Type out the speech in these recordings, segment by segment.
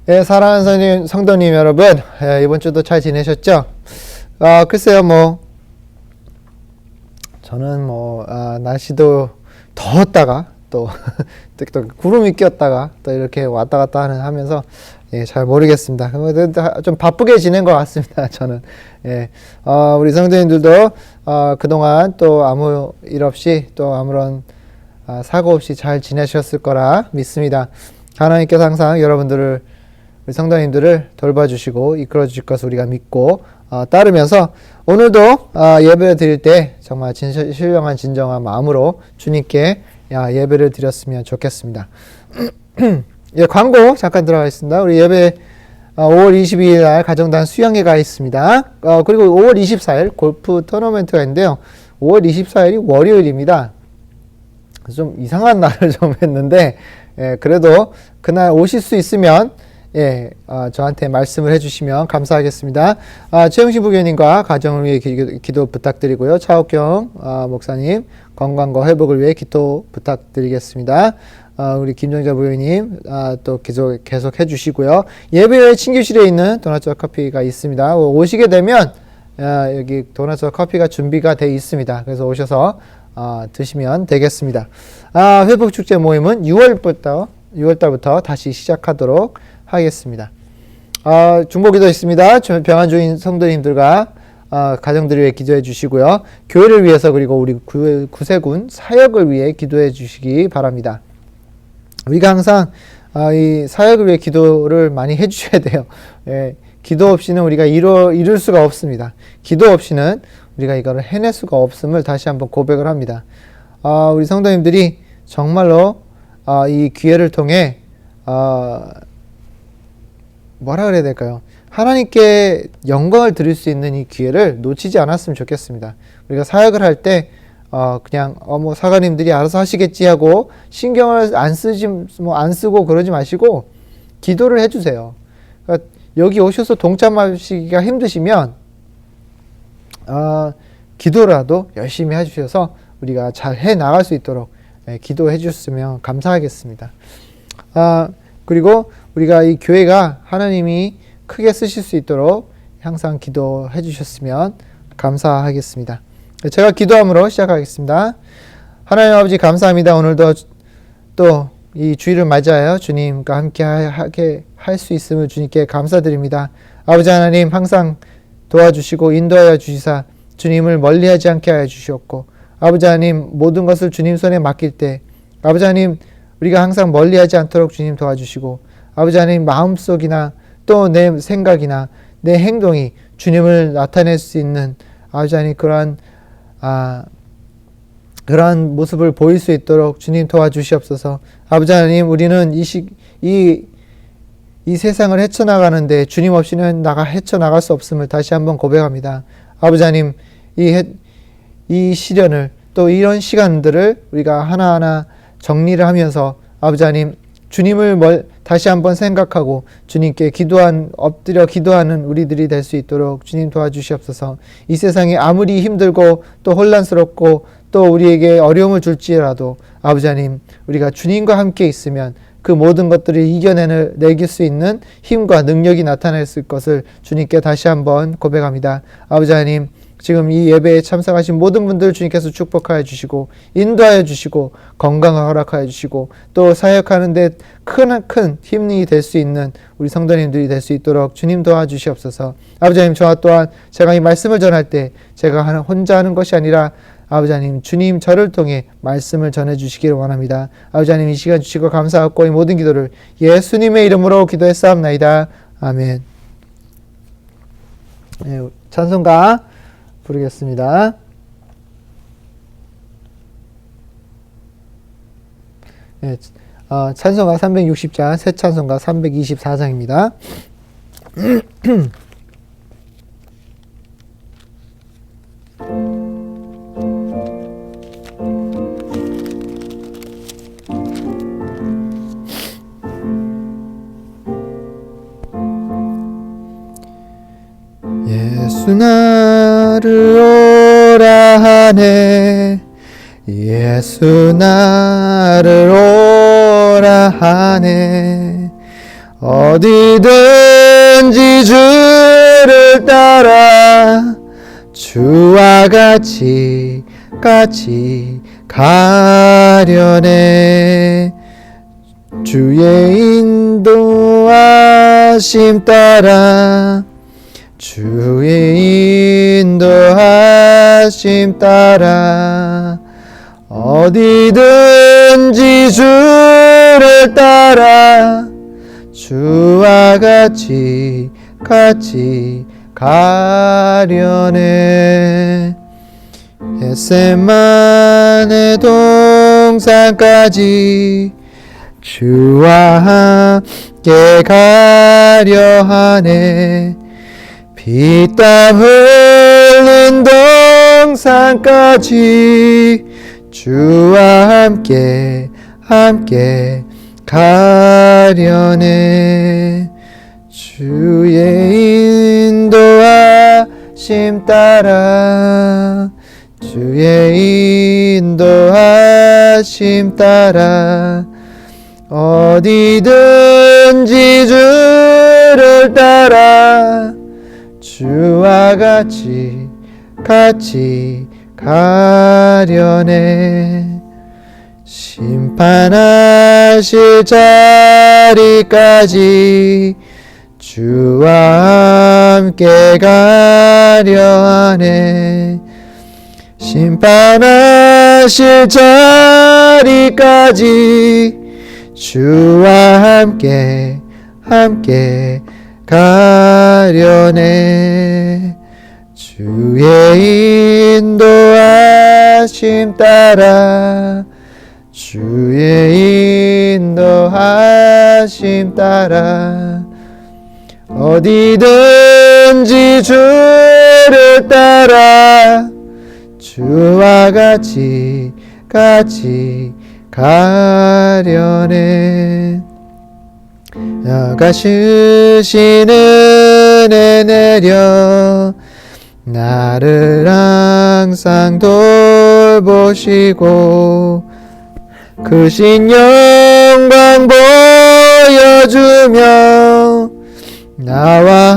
예, 사랑하는 성도님 여러분, 예, 이번 주도 잘 지내셨죠? 글쎄요, 저는 날씨도 더웠다가, 또 구름이 꼈다가, 또 이렇게 왔다 갔다 하면서, 예, 잘 모르겠습니다. 좀 바쁘게 지낸 것 같습니다, 저는. 예, 우리 성도님들도, 그동안 또 아무 일 없이, 또 아무런, 사고 없이 잘 지내셨을 거라 믿습니다. 하나님께서 항상 여러분들을 우리 성도님들을 돌봐주시고 이끌어주실 것을 우리가 믿고 따르면서 오늘도 예배를 드릴 때 정말 신령한 진정한 마음으로 주님께 예배를 드렸으면 좋겠습니다. 예, 광고 잠깐 들어가겠습니다. 우리 예배 5월 22일 날 가정단 수영회가 있습니다. 그리고 5월 24일 골프 토너먼트가 있는데요. 5월 24일이 월요일입니다. 좀 이상한 날을 좀 했는데, 예, 그래도 그날 오실 수 있으면 예, 저한테 말씀을 해주시면 감사하겠습니다. 최영신 부교님과 가정을 위해 기도 부탁드리고요. 차옥경 목사님 건강과 회복을 위해 기도 부탁드리겠습니다. 우리 김정자 부교님 또 계속 해주시고요. 예배의 친교실에 있는 도넛과 커피가 있습니다. 오시게 되면 여기 도넛과 커피가 준비가 되어 있습니다. 그래서 오셔서 드시면 되겠습니다. 회복축제 모임은 6월달부터 다시 시작하도록 하겠습니다. 중보기도 있습니다. 병환주인 성도님들과 가정들을 위해 기도해 주시고요. 교회를 위해서 그리고 우리 구세군 사역을 위해 기도해 주시기 바랍니다. 우리가 항상 이 사역을 위해 기도를 많이 해 주셔야 돼요. 예, 기도 없이는 우리가 이룰 수가 없습니다. 기도 없이는 우리가 이거를 해낼 수가 없음을 다시 한번 고백을 합니다. 우리 성도님들이 정말로 이 기회를 통해 뭐라 그래야 될까요? 하나님께 영광을 드릴 수 있는 이 기회를 놓치지 않았으면 좋겠습니다. 우리가 사역을 할 때 그냥 사관님들이 알아서 하시겠지 하고 신경을 안 쓰고 그러지 마시고 기도를 해주세요. 그러니까 여기 오셔서 동참하시기가 힘드시면 기도라도 열심히 해주셔서 우리가 잘 해 나갈 수 있도록 기도해 주셨으면 감사하겠습니다. 그리고 우리가 이 교회가 하나님이 크게 쓰실 수 있도록 항상 기도해 주셨으면 감사하겠습니다. 제가 기도함으로 시작하겠습니다. 하나님 아버지 감사합니다. 오늘도 또 이 주일을 맞이하여 주님과 함께 하게 할 수 있음을 주님께 감사드립니다. 아버지 하나님 항상 도와주시고 인도하여 주시사 주님을 멀리하지 않게 하여 주시옵고, 아버지 하나님 모든 것을 주님 손에 맡길 때 아버지 하나님 우리가 항상 멀리하지 않도록 주님 도와주시고, 아버지 하나님 마음속이나 또 내 생각이나 내 행동이 주님을 나타낼 수 있는 아버지 하나님 그러한 모습을 보일 수 있도록 주님 도와주시옵소서. 아버지 하나님 우리는 이 세상을 헤쳐나가는데 주님 없이는 헤쳐나갈 수 없음을 다시 한번 고백합니다. 아버지 하나님 이 시련을 또 이런 시간들을 우리가 하나하나 정리를 하면서 아버지 하나님 주님을 다시 한번 생각하고 주님께 엎드려 기도하는 우리들이 될 수 있도록 주님 도와주시옵소서. 이 세상이 아무리 힘들고 또 혼란스럽고 또 우리에게 어려움을 줄지라도 아버지 하나님 우리가 주님과 함께 있으면 그 모든 것들을 이겨낼 수 있는 힘과 능력이 나타날 것을 주님께 다시 한번 고백합니다. 아버지 하나님 지금 이 예배에 참석하신 모든 분들 주님께서 축복하여 주시고 인도하여 주시고 건강을 허락하여 주시고 또 사역하는 데 큰 힘이 될 수 있는 우리 성도님들이 될 수 있도록 주님 도와주시옵소서. 아버지 하나님 저와 또한 제가 이 말씀을 전할 때 제가 혼자 하는 것이 아니라 아버지 하나님 주님 저를 통해 말씀을 전해 주시기를 원합니다. 아버지 하나님 이 시간 주시고 감사하고 이 모든 기도를 예수님의 이름으로 기도했사옵나이다. 아멘. 네, 찬송가 부르겠습니다. 네, 찬송가 360장, 새 찬송가 324장입니다. 예수 나를 오라 하네 예수 나를 가려라 하네. 어디든지 주를 따라 주와 같이 가려네. 주의 인도하심 따라 주의 인도하심 따라 어디든지 주를 따라 주와 같이 가려네. 겟세마네 동산까지 주와 함께 가려 하네. 피땀 흘린 동산까지 주와 함께 가려네. 주의 인도하심 따라 주의 인도하심 따라 어디든지 주를 따라 주와 같이 가려네. 심판하실 자리까지 주와 함께 가려 하네. 심판하실 자리까지 주와 함께 가려네. 주의 인도하심 따라 주의 인도하심 따라 어디든지 주를 따라 주와 같이 가려네. 여가시시는 애 내려 나를 항상 돌보시고 크신 영광 보여주며 나와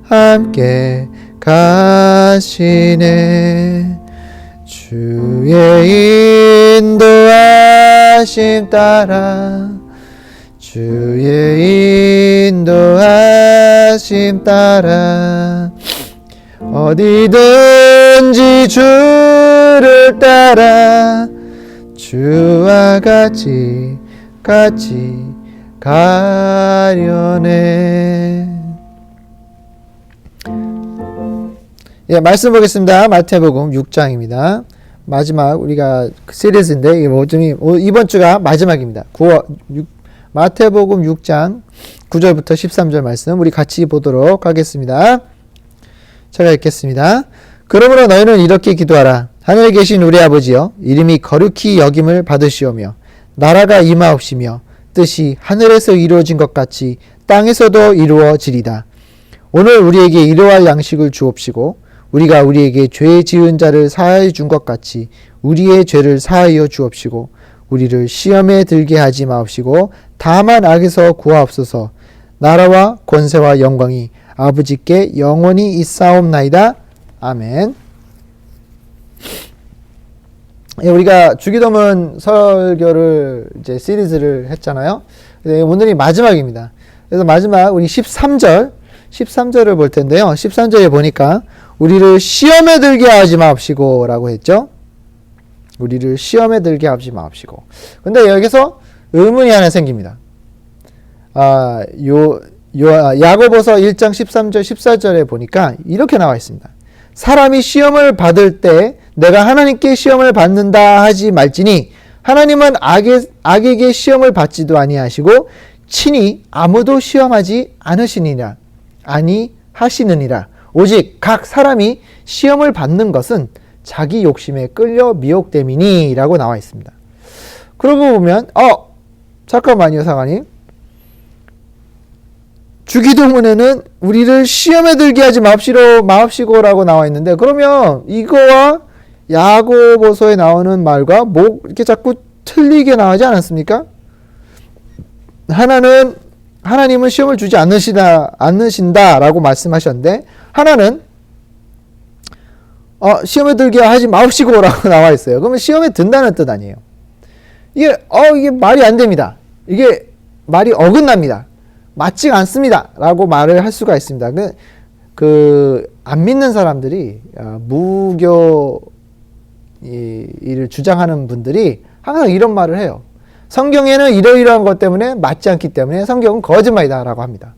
함께 가시네. 주의 인도하심 따라 주의 인도하심 따라 어디든지 주를 따라 주와 같이 가려네. 예, 말씀 보겠습니다. 마태복음 6장입니다. 마지막 우리가 시리즈인데 이번 주가 마지막입니다. 마태복음 6장 9절부터 13절 말씀 우리 같이 보도록 하겠습니다. 제가 읽겠습니다. 그러므로 너희는 이렇게 기도하라. 하늘에 계신 우리 아버지여, 이름이 거룩히 여김을 받으시오며 나라가 임하옵시며 뜻이 하늘에서 이루어진 것 같이 땅에서도 이루어지리다. 오늘 우리에게 일용할 양식을 주옵시고 우리가 우리에게 죄 지은 자를 사하여 준 것 같이 우리의 죄를 사하여 주옵시고 우리를 시험에 들게 하지 마옵시고 다만 악에서 구하옵소서. 나라와 권세와 영광이 아버지께 영원히 있사옵나이다. 아멘. 우리가 주기도문 설교를 이제 시리즈를 했잖아요. 오늘이 마지막입니다. 그래서 마지막 우리 13절을 볼 텐데요. 13절에 보니까 우리를 시험에 들게 하지 마옵시고 라고 했죠. 우리를 시험에 들게 하지 마옵시고. 근데 여기서 의문이 하나 생깁니다. 야고보서 1장 13절 14절에 보니까 이렇게 나와 있습니다. 사람이 시험을 받을 때 내가 하나님께 시험을 받는다 하지 말지니 하나님은 악에게 시험을 받지도 아니하시고 친히 아무도 시험하지 아니하시느니라. 오직 각 사람이 시험을 받는 것은 자기 욕심에 끌려 미혹됨이니 라고 나와 있습니다. 그러고 보면 잠깐만요 사관님. 주기도문에는 우리를 시험에 들게 하지 마옵시고 라고 나와 있는데 그러면 이거와 야고보서에 나오는 말과 이렇게 자꾸 틀리게 나오지 않았습니까? 하나님은 시험을 주지 않으신다라고 말씀하셨는데, 하나는 시험에 들게 하지 마옵시고라고 나와 있어요. 그러면 시험에 든다는 뜻 아니에요. 이게 말이 안 됩니다. 이게 말이 어긋납니다. 맞지 않습니다. 라고 말을 할 수가 있습니다. 안 믿는 사람들이, 무교 이를 주장하는 분들이 항상 이런 말을 해요. 성경에는 이러이러한 것 때문에 맞지 않기 때문에 성경은 거짓말이다 라고 합니다.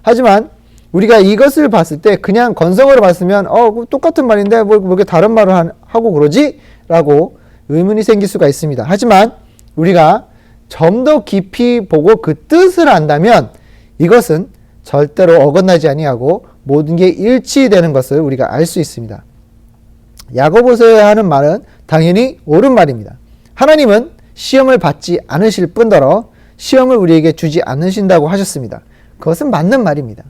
하지만 우리가 이것을 봤을 때 그냥 건성으로 봤으면 똑같은 말인데 뭐 이렇게 다른 말을 하고 그러지? 라고 의문이 생길 수가 있습니다. 하지만 우리가 좀 더 깊이 보고 그 뜻을 안다면 이것은 절대로 어긋나지 아니하고 모든 게 일치되는 것을 우리가 알 수 있습니다. 야고보서에 하는 말은 당연히 옳은 말입니다. 하나님은 시험을 받지 않으실 뿐더러 시험을 우리에게 주지 않으신다고 하셨습니다. 그것은 맞는 말입니다.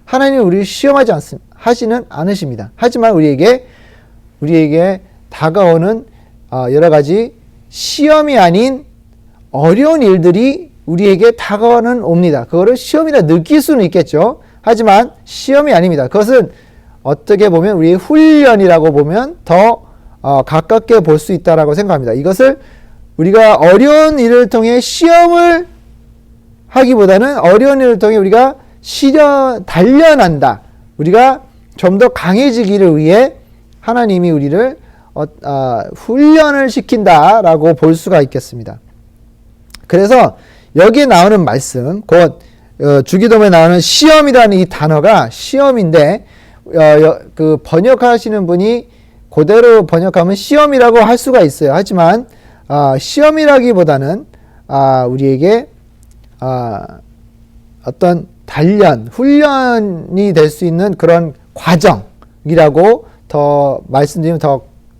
하나님은 우리를 시험하지 하지는 않으십니다. 하지만 우리에게 다가오는 여러 가지 시험이 아닌 어려운 일들이 우리에게 다가오는 옵니다. 그거를 시험이라 느낄 수는 있겠죠. 하지만 시험이 아닙니다. 그것은 어떻게 보면 우리의 훈련이라고 보면 더 가깝게 볼 수 있다라고 생각합니다. 이것을 우리가 어려운 일을 통해 시험을 하기보다는 어려운 일을 통해 우리가 단련한다. 우리가 좀 더 강해지기를 위해 하나님이 우리를 훈련을 시킨다라고 볼 수가 있겠습니다. 그래서 여기에 나오는 말씀, 곧 주기도문에 나오는 시험이라는 이 단어가 시험인데 그 번역하시는 분이 그대로 번역하면 시험이라고 할 수가 있어요. 하지만 시험이라기보다는 우리에게 어떤 훈련이 될 수 있는 그런 과정이라고 더 말씀드리면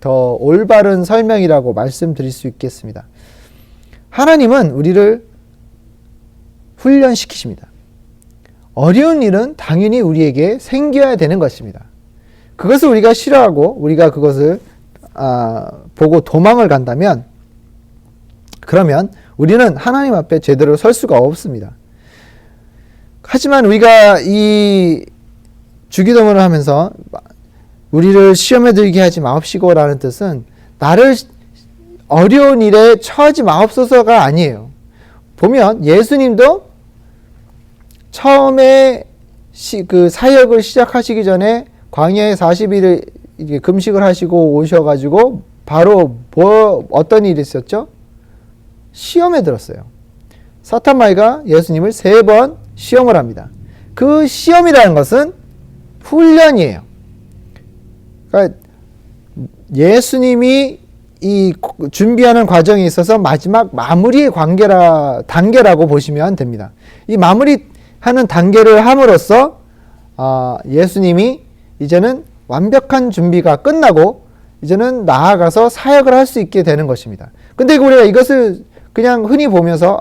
더 올바른 설명이라고 말씀드릴 수 있겠습니다. 하나님은 우리를 훈련시키십니다. 어려운 일은 당연히 우리에게 생겨야 되는 것입니다. 그것을 우리가 싫어하고 우리가 그것을 보고 도망을 간다면 그러면 우리는 하나님 앞에 제대로 설 수가 없습니다. 하지만 우리가 이 주기도문을 하면서 우리를 시험에 들게 하지 마옵시고라는 뜻은 나를 어려운 일에 처하지 마옵소서가 아니에요. 보면 예수님도 처음에 그 사역을 시작하시기 전에 광야에 40일을 금식을 하시고 오셔가지고 바로 어떤 일이 있었죠? 시험에 들었어요. 사탄 마귀가 예수님을 3번 시험을 합니다. 그 시험이라는 것은 훈련이에요. 그러니까 예수님이 이 준비하는 과정에 있어서 마지막 마무리의 단계라고 보시면 됩니다. 이 마무리하는 단계를 함으로써 예수님이 이제는 완벽한 준비가 끝나고 이제는 나아가서 사역을 할 수 있게 되는 것입니다. 근데 우리가 이것을 그냥 흔히 보면서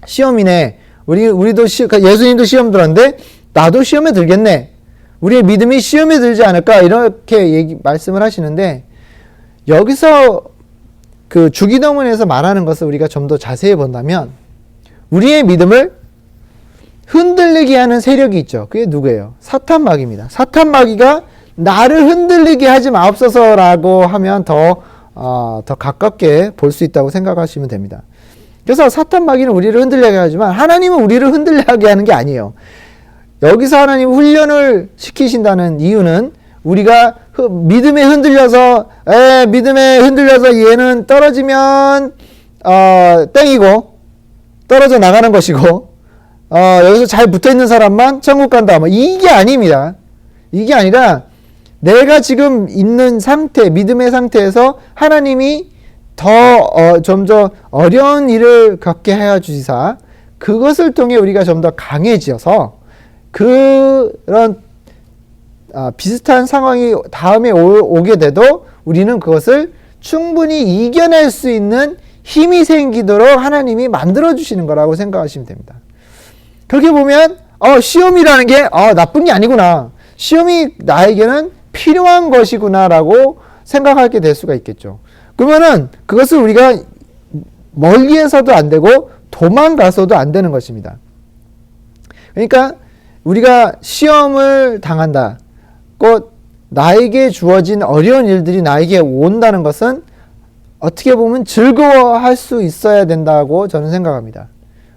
시험이네. 우리도 예수님도 시험 들었는데 나도 시험에 들겠네. 우리의 믿음이 시험에 들지 않을까 이렇게 말씀을 하시는데 여기서 그 주기도문에서 말하는 것을 우리가 좀 더 자세히 본다면 우리의 믿음을 흔들리게 하는 세력이 있죠. 그게 누구예요? 사탄 마귀입니다. 사탄 마귀가 나를 흔들리게 하지 마옵소서라고 하면 더 가깝게 볼 수 있다고 생각하시면 됩니다. 그래서 사탄 마귀는 우리를 흔들리게 하지만 하나님은 우리를 흔들리게 하는 게 아니에요. 여기서 하나님 훈련을 시키신다는 이유는 우리가 믿음에 흔들려서 얘는 떨어지면 땡이고 떨어져 나가는 것이고 여기서 잘 붙어있는 사람만 천국 간다. 이게 아닙니다. 이게 아니라 내가 지금 있는 상태, 믿음의 상태에서 하나님이 좀 더 어려운 일을 겪게 하여 주시사 그것을 통해 우리가 좀 더 강해지어서 그런 비슷한 상황이 다음에 오게 돼도 우리는 그것을 충분히 이겨낼 수 있는 힘이 생기도록 하나님이 만들어주시는 거라고 생각하시면 됩니다. 그렇게 보면 시험이라는 게 나쁜 게 아니구나. 시험이 나에게는 필요한 것이구나 라고 생각하게 될 수가 있겠죠. 그러면은 그것을 우리가 멀리에서도 안 되고 도망가서도 안 되는 것입니다. 그러니까 우리가 시험을 당한다. 곧 나에게 주어진 어려운 일들이 나에게 온다는 것은 어떻게 보면 즐거워할 수 있어야 된다고 저는 생각합니다.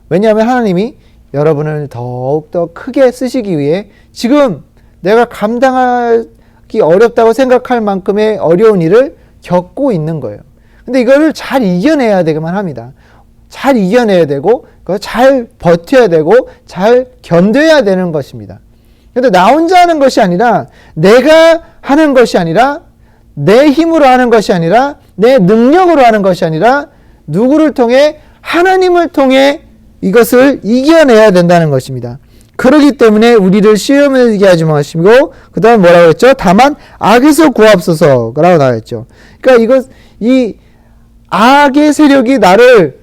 왜냐하면 하나님이 여러분을 더욱더 크게 쓰시기 위해 지금 내가 감당하기 어렵다고 생각할 만큼의 어려운 일을 겪고 있는 거예요. 근데 이거를 잘 이겨내야 되기만 합니다. 잘 이겨내야 되고 잘 버텨야 되고 잘 견뎌야 되는 것입니다. 근데 나 혼자 하는 것이 아니라 내가 하는 것이 아니라 내 힘으로 하는 것이 아니라 내 능력으로 하는 것이 아니라 누구를 통해 하나님을 통해 이것을 이겨내야 된다는 것입니다. 그렇기 때문에 우리를 시험에 들게 하지 마시고 그 다음 뭐라고 했죠? 다만 악에서 구하옵소서 라고 나왔죠. 그러니까 이 악의 세력이 나를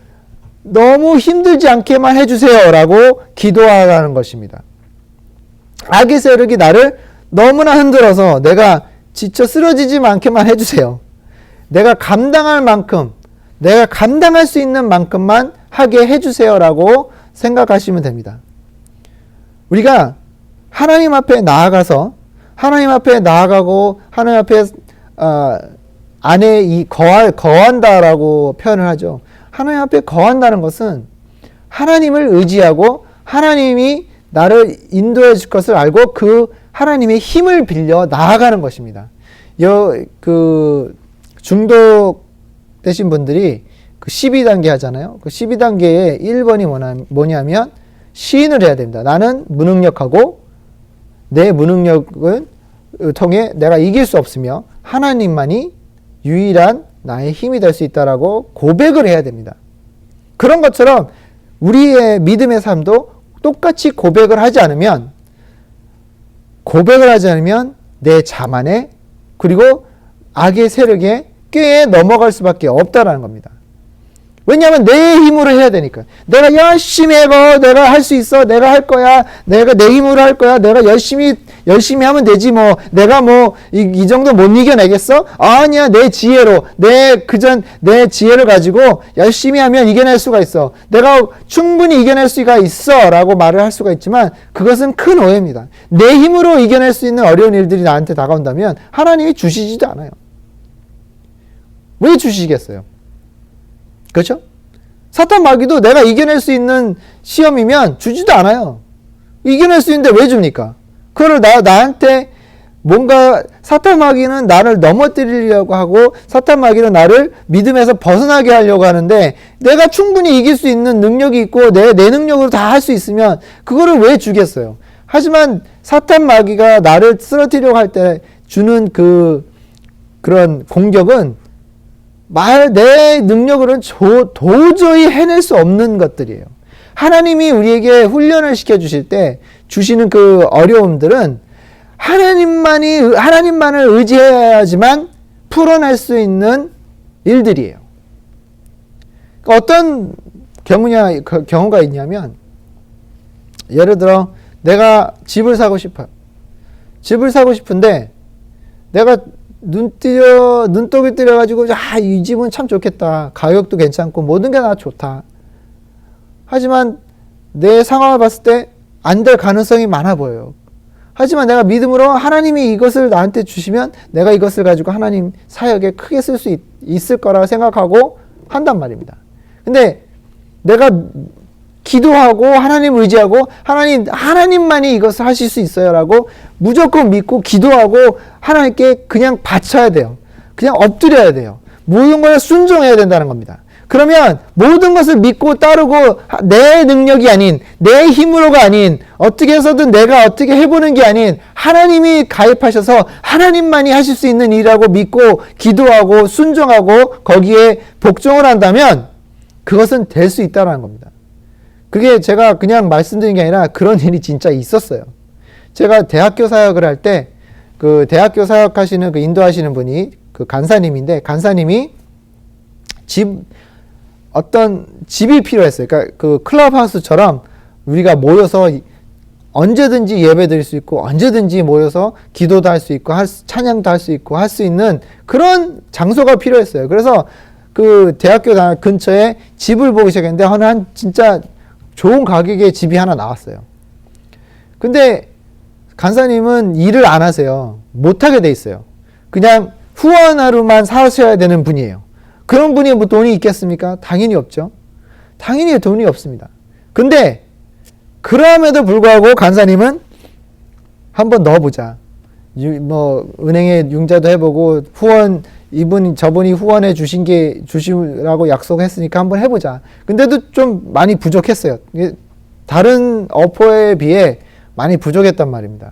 너무 힘들지 않게만 해주세요 라고 기도하라는 것입니다. 악의 세력이 나를 너무나 흔들어서 내가 지쳐 쓰러지지 않게만 해주세요. 내가 감당할 만큼, 내가 감당할 수 있는 만큼만 하게 해주세요 라고 생각하시면 됩니다. 우리가 하나님 앞에 나아가서 하나님 앞에 나아가고 하나님 앞에 안에 거한다라고 표현을 하죠. 하나님 앞에 거한다는 것은 하나님을 의지하고 하나님이 나를 인도해 줄 것을 알고 그 하나님의 힘을 빌려 나아가는 것입니다. 중독되신 분들이 그 12단계 하잖아요. 그 12단계의 1번이 뭐냐면 시인을 해야 됩니다. 나는 무능력하고 내 무능력을 통해 내가 이길 수 없으며 하나님만이 유일한 나의 힘이 될 수 있다라고 고백을 해야 됩니다. 그런 것처럼 우리의 믿음의 삶도 똑같이 고백을 하지 않으면 내 자만에 그리고 악의 세력에 꾀에 넘어갈 수밖에 없다라는 겁니다. 왜냐하면 내 힘으로 해야 되니까. 내가 열심히 해봐. 내가 할 수 있어. 내가 할 거야. 내가 내 힘으로 할 거야. 내가 열심히 하면 되지 뭐. 내가 이 정도 못 이겨내겠어? 아니야. 내 지혜로. 내 지혜를 가지고 열심히 하면 이겨낼 수가 있어. 내가 충분히 이겨낼 수가 있어. 라고 말을 할 수가 있지만 그것은 큰 오해입니다. 내 힘으로 이겨낼 수 있는 어려운 일들이 나한테 다가온다면 하나님이 주시지도 않아요. 왜 주시겠어요? 그렇죠? 사탄 마귀도 내가 이겨낼 수 있는 시험이면 주지도 않아요. 이겨낼 수 있는데 왜 줍니까? 그걸 나한테 뭔가 사탄 마귀는 나를 넘어뜨리려고 하고 사탄 마귀는 나를 믿음에서 벗어나게 하려고 하는데 내가 충분히 이길 수 있는 능력이 있고 내 능력으로 다 할 수 있으면 그거를 왜 주겠어요? 하지만 사탄 마귀가 나를 쓰러뜨리려고 할 때 주는 그런 공격은 내 능력으로는 도저히 해낼 수 없는 것들이에요. 하나님이 우리에게 훈련을 시켜주실 때 주시는 그 어려움들은 하나님만을 의지해야지만 풀어낼 수 있는 일들이에요. 어떤 경우가 있냐면 예를 들어 내가 집을 사고 싶어요. 집을 사고 싶은데 내가 눈독이 들여가지고 이 집은 참 좋겠다. 가격도 괜찮고 모든 게 다 좋다. 하지만 내 상황을 봤을 때 안 될 가능성이 많아 보여요. 하지만 내가 믿음으로 하나님이 이것을 나한테 주시면 내가 이것을 가지고 하나님 사역에 크게 쓸 수 있을 거라고 생각하고 한단 말입니다. 근데 내가 기도하고 하나님 의지하고 하나님만이 이것을 하실 수 있어요 라고 무조건 믿고 기도하고 하나님께 그냥 바쳐야 돼요. 그냥 엎드려야 돼요. 모든 걸 순종해야 된다는 겁니다. 그러면 모든 것을 믿고 따르고 내 능력이 아닌 내 힘으로가 아닌 어떻게 해서든 내가 어떻게 해보는 게 아닌 하나님이 가입하셔서 하나님만이 하실 수 있는 일이라고 믿고 기도하고 순종하고 거기에 복종을 한다면 그것은 될 수 있다는 겁니다. 그게 제가 그냥 말씀드린 게 아니라 그런 일이 진짜 있었어요. 제가 대학교 사역을 할 때 그 대학교 사역하시는 그 인도하시는 분이 그 간사님인데 간사님이 어떤 집이 필요했어요. 그러니까 그 클럽하우스처럼 우리가 모여서 언제든지 예배 드릴 수 있고 언제든지 모여서 기도도 할 수 있고 찬양도 할 수 있고 할 수 있는 그런 장소가 필요했어요. 그래서 그 대학교 근처에 집을 보기 시작했는데 한 진짜 좋은 가격의 집이 하나 나왔어요. 근데 간사님은 일을 안 하세요. 못하게 돼 있어요. 그냥 후원하루만 사셔야 되는 분이에요. 그런 분이 뭐 돈이 있겠습니까? 당연히 없죠. 당연히 돈이 없습니다. 근데 그럼에도 불구하고 간사님은 한번 넣어보자. 뭐 은행에 융자도 해보고 저분이 후원해 주시라고 약속했으니까 한번 해보자. 근데도 좀 많이 부족했어요. 다른 어퍼에 비해 많이 부족했단 말입니다.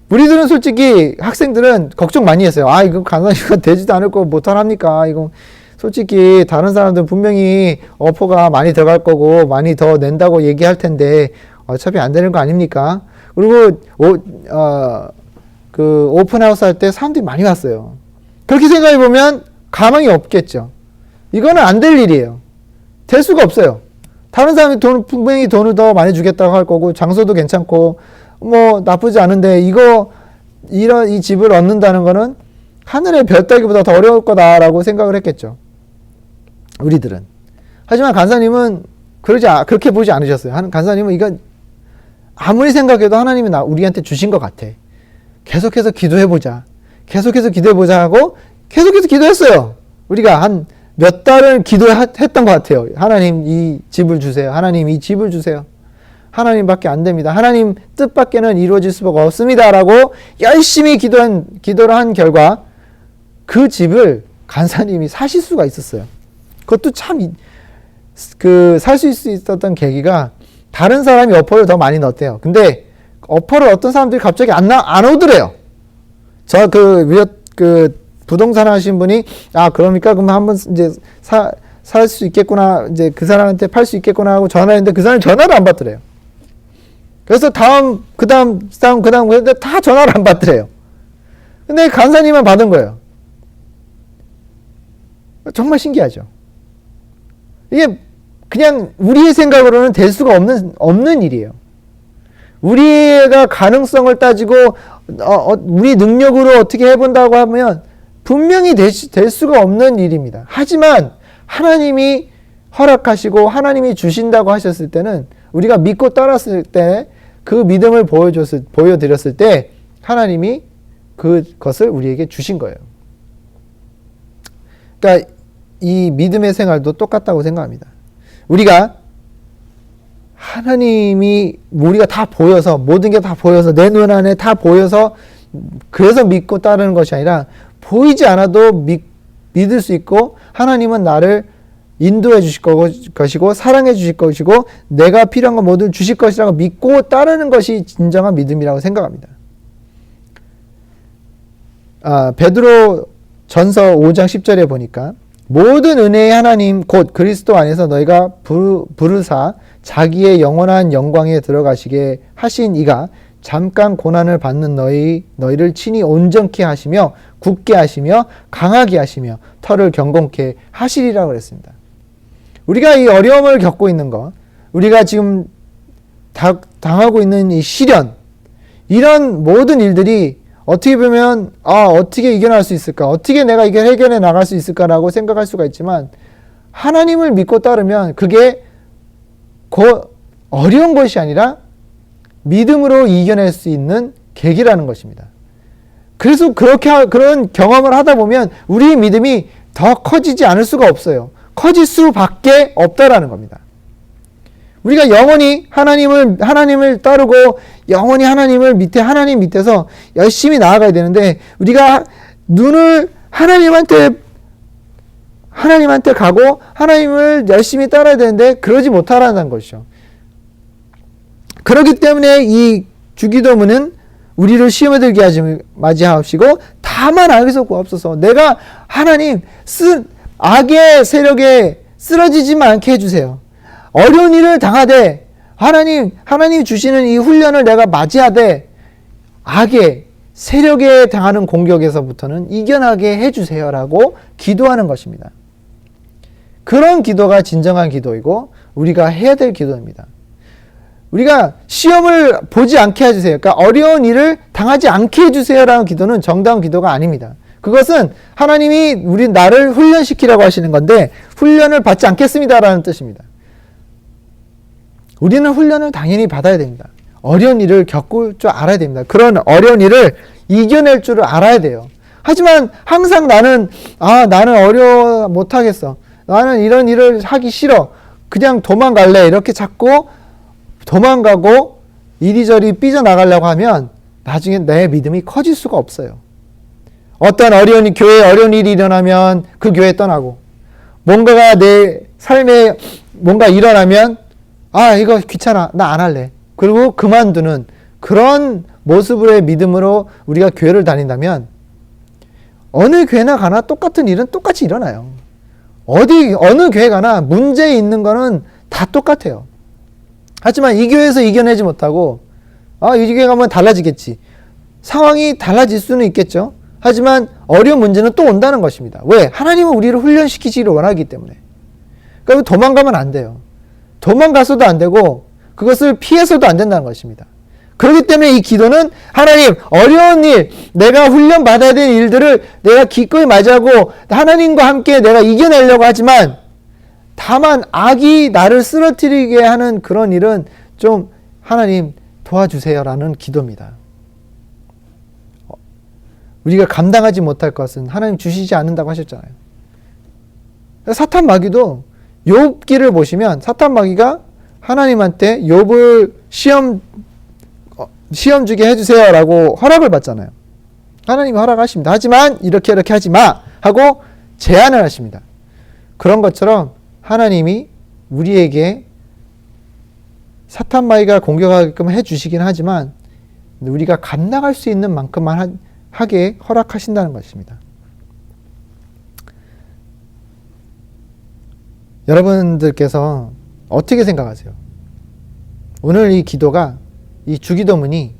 우리들은 솔직히 학생들은 걱정 많이 했어요. 이거 간사님과 되지도 않을 거 못하랍니까? 이거 솔직히 다른 사람들은 분명히 어퍼가 많이 들어갈 거고 많이 더 낸다고 얘기할 텐데 어차피 안 되는 거 아닙니까? 그리고 그 오픈하우스 할 때 사람들이 많이 왔어요. 그렇게 생각해 보면 가망이 없겠죠. 이거는 안 될 일이에요. 될 수가 없어요. 다른 사람이 분명히 돈을 더 많이 주겠다고 할 거고 장소도 괜찮고 뭐 나쁘지 않은데 이 집을 얻는다는 거는 하늘의 별 따기보다 더 어려울 거다라고 생각을 했겠죠. 우리들은. 하지만 간사님은 그렇게 보지 않으셨어요. 간사님은 이거 아무리 생각해도 하나님이 우리한테 주신 것 같아. 계속해서 기도해보자. 계속해서 기도해보자 하고 계속해서 기도했어요. 우리가 한 몇 달을 기도했던 것 같아요. 하나님 이 집을 주세요. 하나님 이 집을 주세요. 하나님밖에 안 됩니다. 하나님 뜻밖에는 이루어질 수가 없습니다. 라고 열심히 기도를 한 결과 그 집을 간사님이 사실 수가 있었어요. 그것도 참 살 수 있었던 계기가 다른 사람이 어퍼를 더 많이 넣었대요. 근데 어퍼를 어떤 사람들이 갑자기 안 오더래요. 저 부동산 하신 분이 그러니까 그럼 한번 이제 살 수 있겠구나, 이제 그 사람한테 팔 수 있겠구나 하고 전화했는데 그 사람이 전화를 안 받더래요. 그래서 그 다음 했는데 다 전화를 안 받더래요. 근데 간사님만 받은 거예요. 정말 신기하죠. 이게 그냥 우리의 생각으로는 될 수가 없는 일이에요. 우리가 가능성을 따지고 우리 능력으로 어떻게 해본다고 하면 분명히 될 수가 없는 일입니다. 하지만 하나님이 허락하시고 하나님이 주신다고 하셨을 때는 우리가 믿고 따랐을 때 그 믿음을 보여드렸을 때 하나님이 그것을 우리에게 주신 거예요. 그러니까 이 믿음의 생활도 똑같다고 생각합니다. 우리가 다 보여서, 모든 게 다 보여서, 내 눈 안에 다 보여서 그래서 믿고 따르는 것이 아니라 보이지 않아도 믿을 수 있고 하나님은 나를 인도해 주실 것이고 사랑해 주실 것이고 내가 필요한 것 모두 주실 것이라고 믿고 따르는 것이 진정한 믿음이라고 생각합니다. 베드로 전서 5장 10절에 보니까 모든 은혜의 하나님 곧 그리스도 안에서 너희가 부르사 자기의 영원한 영광에 들어가시게 하신 이가 잠깐 고난을 받는 너희를 친히 온전케 하시며 굳게 하시며 강하게 하시며 털을 경건케 하시리라고 그랬습니다. 우리가 이 어려움을 겪고 있는 것, 우리가 지금 당하고 있는 이 시련, 이런 모든 일들이 어떻게 보면 어떻게 이겨낼 수 있을까? 어떻게 내가 이걸 해결해 나갈 수 있을까라고 생각할 수가 있지만 하나님을 믿고 따르면 그게 어려운 것이 아니라 믿음으로 이겨낼 수 있는 계기라는 것입니다. 그래서 그런 경험을 하다 보면 우리의 믿음이 더 커지지 않을 수가 없어요. 커질 수밖에 없다라는 겁니다. 우리가 영원히 하나님을 따르고 영원히 하나님 밑에서 열심히 나아가야 되는데 우리가 눈을 하나님한테 가고 하나님을 열심히 따라야 되는데 그러지 못하라는 것이죠. 그렇기 때문에 이 주기도문은 우리를 시험에 들게 하지 마시고 다만 악에서 구하옵소서. 내가 하나님 악의 세력에 쓰러지지만 않게 해주세요. 어려운 일을 당하되 하나님이 주시는 이 훈련을 내가 맞이하되 악의 세력에 당하는 공격에서부터는 이겨나게 해주세요라고 기도하는 것입니다. 그런 기도가 진정한 기도이고 우리가 해야 될 기도입니다. 우리가 시험을 보지 않게 해주세요. 그러니까 어려운 일을 당하지 않게 해주세요라는 기도는 정다운 기도가 아닙니다. 그것은 하나님이 나를 훈련시키라고 하시는 건데 훈련을 받지 않겠습니다라는 뜻입니다. 우리는 훈련을 당연히 받아야 됩니다. 어려운 일을 겪을 줄 알아야 됩니다. 그런 어려운 일을 이겨낼 줄을 알아야 돼요. 하지만 항상 나는 어려워 못하겠어. 나는 이런 일을 하기 싫어. 그냥 도망갈래. 이렇게 자꾸 도망가고 이리저리 삐져나가려고 하면 나중에 내 믿음이 커질 수가 없어요. 어떤 교회에 어려운 일이 일어나면 그 교회 떠나고, 뭔가가 내 삶에 뭔가 일어나면 이거 귀찮아. 나 안 할래. 그리고 그만두는 그런 모습의 믿음으로 우리가 교회를 다닌다면 어느 교회나 가나 똑같은 일은 똑같이 일어나요. 어느 교회 가나 문제 있는 거는 다 똑같아요. 하지만 이 교회에서 이겨내지 못하고 이 교회 가면 달라지겠지. 상황이 달라질 수는 있겠죠. 하지만 어려운 문제는 또 온다는 것입니다. 왜? 하나님은 우리를 훈련시키시기를 원하기 때문에. 그러니까 도망가면 안 돼요. 도망가서도 안 되고 그것을 피해서도 안 된다는 것입니다. 그렇기 때문에 이 기도는 하나님, 어려운 일, 내가 훈련받아야 될 일들을 내가 기꺼이 맞이하고 하나님과 함께 내가 이겨내려고 하지만 다만 악이 나를 쓰러뜨리게 하는 그런 일은 좀 하나님 도와주세요라는 기도입니다. 우리가 감당하지 못할 것은 하나님 주시지 않는다고 하셨잖아요. 사탄 마귀도 욥기를 보시면 사탄 마귀가 하나님한테 욥을 시험 주게 해주세요라고 허락을 받잖아요. 하나님이 허락하십니다. 하지만 이렇게 하지 마 하고 제안을 하십니다. 그런 것처럼 하나님이 우리에게 사탄 마귀가 공격하게끔 해주시긴 하지만 우리가 감당할 수 있는 만큼만 하게 허락하신다는 것입니다. 여러분들께서 어떻게 생각하세요? 오늘 이 기도가, 이 주기도문이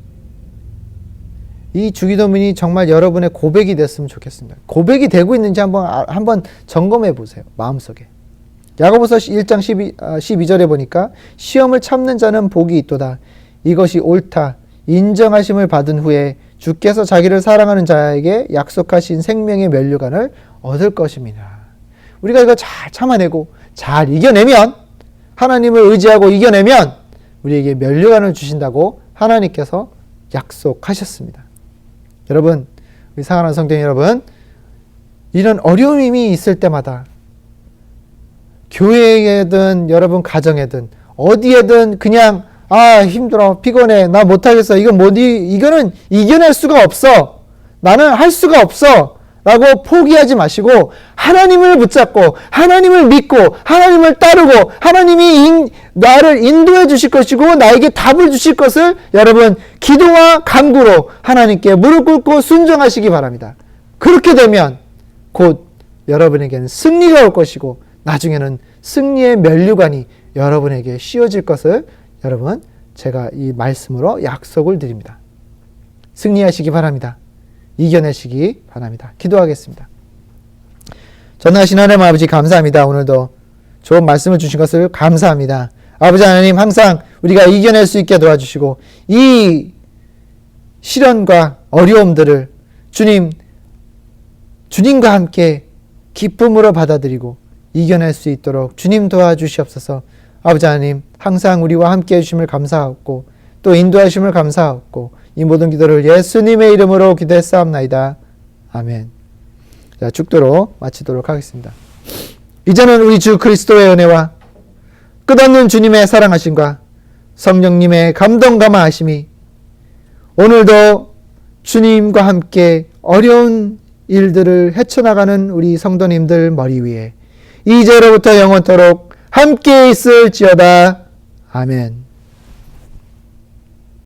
정말 여러분의 고백이 됐으면 좋겠습니다. 고백이 되고 있는지 한번 점검해 보세요. 마음속에. 야고보서 1장 12절에 보니까 시험을 참는 자는 복이 있도다. 이것이 옳다. 인정하심을 받은 후에 주께서 자기를 사랑하는 자에게 약속하신 생명의 면류관을 얻을 것입니다. 우리가 이거 잘 참아내고 잘 이겨내면, 하나님을 의지하고 이겨내면 우리에게 면류관을 주신다고 하나님께서 약속하셨습니다. 여러분, 우리 사랑하는 성도 여러분, 이런 어려움이 있을 때마다 교회에든 여러분 가정에든 어디에든 그냥 힘들어, 피곤해, 나 못하겠어, 이거는 이겨낼 수가 없어, 나는 할 수가 없어 라고 포기하지 마시고 하나님을 붙잡고 하나님을 믿고 하나님을 따르고 하나님이 나를 인도해 주실 것이고 나에게 답을 주실 것을 여러분 기도와 간구로 하나님께 무릎 꿇고 순종하시기 바랍니다. 그렇게 되면 곧 여러분에게는 승리가 올 것이고 나중에는 승리의 면류관이 여러분에게 씌워질 것을 여러분 제가 이 말씀으로 약속을 드립니다. 승리하시기 바랍니다. 이겨내시기 바랍니다. 기도하겠습니다. 전능하신 하나님 아버지 감사합니다. 오늘도 좋은 말씀을 주신 것을 감사합니다. 아버지 하나님 항상 우리가 이겨낼 수 있게 도와주시고 이 시련과 어려움들을 주님과 함께 기쁨으로 받아들이고 이겨낼 수 있도록 주님 도와주시옵소서. 아버지 하나님 항상 우리와 함께 해주심을 감사하고 또 인도하심을 감사하고 이 모든 기도를 예수님의 이름으로 기도했사옵나이다. 아멘. 자, 축도로 마치도록 하겠습니다. 이제는 우리 주 그리스도의 은혜와 끝없는 주님의 사랑하심과 성령님의 감동 감화하심이 오늘도 주님과 함께 어려운 일들을 헤쳐나가는 우리 성도님들 머리 위에 이제로부터 영원토록 함께 있을지어다. 아멘.